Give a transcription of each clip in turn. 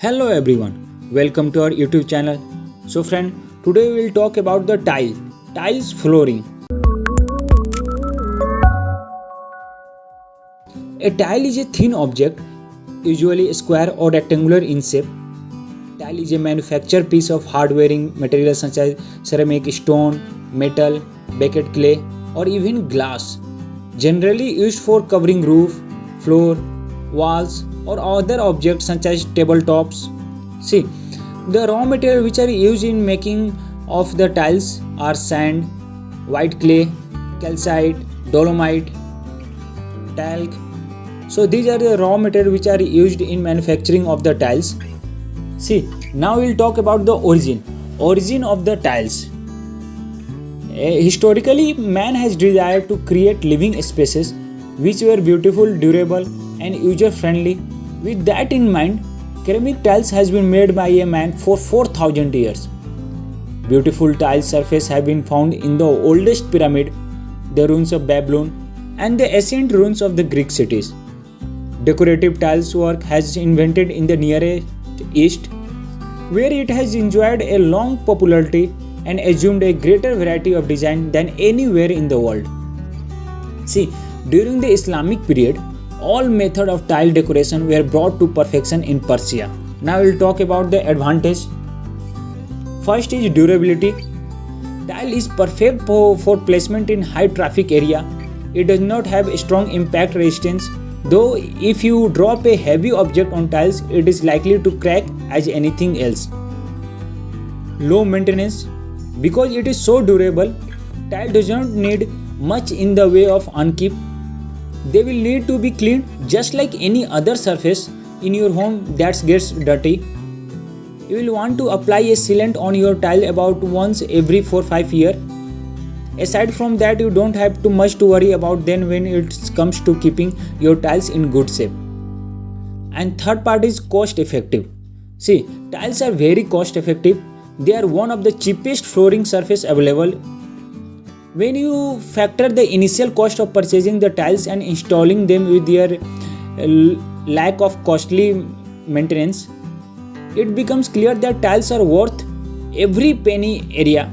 Hello everyone, welcome to our YouTube channel. So friend, today we will talk about the tiles flooring. A tile is a thin object, usually square or rectangular in shape. Tile is a manufactured piece of hard-wearing materials such as ceramic, stone, metal, baked clay or even glass, generally used for covering roof, floor, walls or other objects such as tabletops. See, the raw material which are used in making of the tiles are sand, white clay, calcite, dolomite, talc. So these are the raw material which are used in manufacturing of the tiles. See, now we'll talk about the origin of the tiles. Historically, man has desired to create living spaces which were beautiful, durable and user friendly. With that in mind, ceramic tiles has been made by a man for 4000 years. Beautiful tile surfaces have been found in the oldest pyramid, the ruins of Babylon and the ancient ruins of the Greek cities. Decorative tiles work has invented in the Near East, where it has enjoyed a long popularity and assumed a greater variety of design than anywhere in the world. See, during the Islamic period, all methods of tile decoration were brought to perfection in Persia. Now we'll talk about the advantage. First is durability. Tile is perfect for placement in high traffic area. It does not have a strong impact resistance, though if you drop a heavy object on tiles, it is likely to crack as anything else. Low maintenance. Because it is so durable, tile does not need much in the way of upkeep. They will need to be cleaned just like any other surface in your home that gets dirty. You will want to apply a sealant on your tile about once every 4-5 years. Aside from that, you don't have too much to worry about then when it comes to keeping your tiles in good shape. And third part is cost effective. See, tiles are very cost effective. They are one of the cheapest flooring surface available. When you factor the initial cost of purchasing the tiles and installing them with their lack of costly maintenance, it becomes clear that tiles are worth every penny area.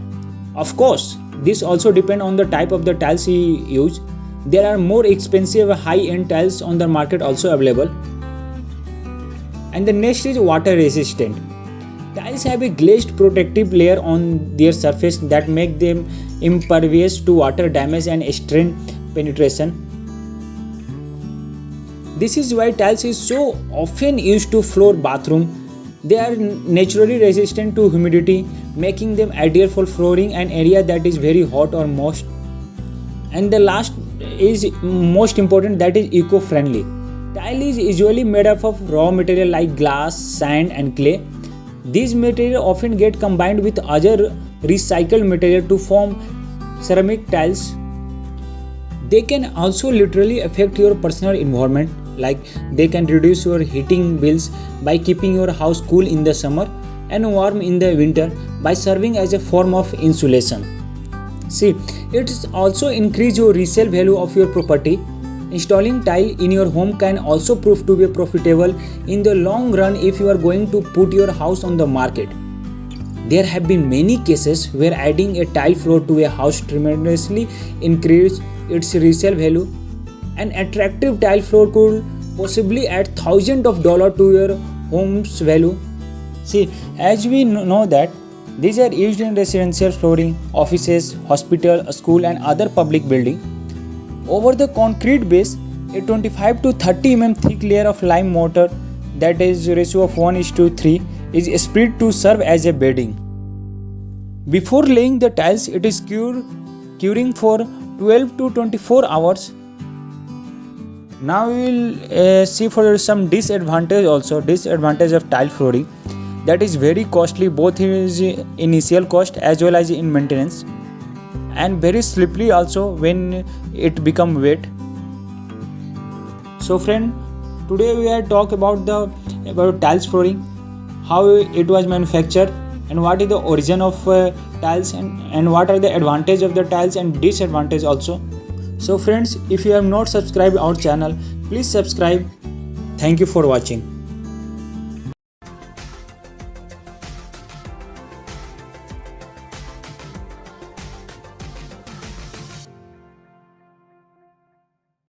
Of course, this also depends on the type of the tiles you use. There are more expensive high-end tiles on the market also available. And the next is water resistant. Tiles have a glazed protective layer on their surface that make them impervious to water damage and strain penetration. This is why tiles is so often used to floor bathroom. They are naturally resistant to humidity, making them ideal for flooring an area that is very hot or moist. And the last is most important, that is eco-friendly. Tile is usually made up of raw material like glass, sand and clay. These materials often get combined with other recycled material to form ceramic tiles. They can also literally affect your personal environment, like they can reduce your heating bills by keeping your house cool in the summer and warm in the winter by serving as a form of insulation. See, it also increase your resale value of your property. Installing tile in your home can also prove to be profitable in the long run if you are going to put your house on the market. There have been many cases where adding a tile floor to a house tremendously increased its resale value. An attractive tile floor could possibly add thousands of dollars to your home's value. See, as we know that these are used in residential flooring, offices, hospital, school and other public buildings. Over the concrete base, a 25 to 30 mm thick layer of lime mortar, that is ratio of 1:3, is spread to serve as a bedding. Before laying the tiles, it is curing for 12 to 24 hours. Now we will see for some disadvantage also. Disadvantage of tile flooring, that is very costly both in initial cost as well as in maintenance, and very slippery also when it become wet. So friend, today we have talked about tiles flooring, how it was manufactured and what is the origin of tiles and what are the advantage of the tiles and disadvantage also. So friends, if you have not subscribed our channel, please subscribe. Thank you for watching.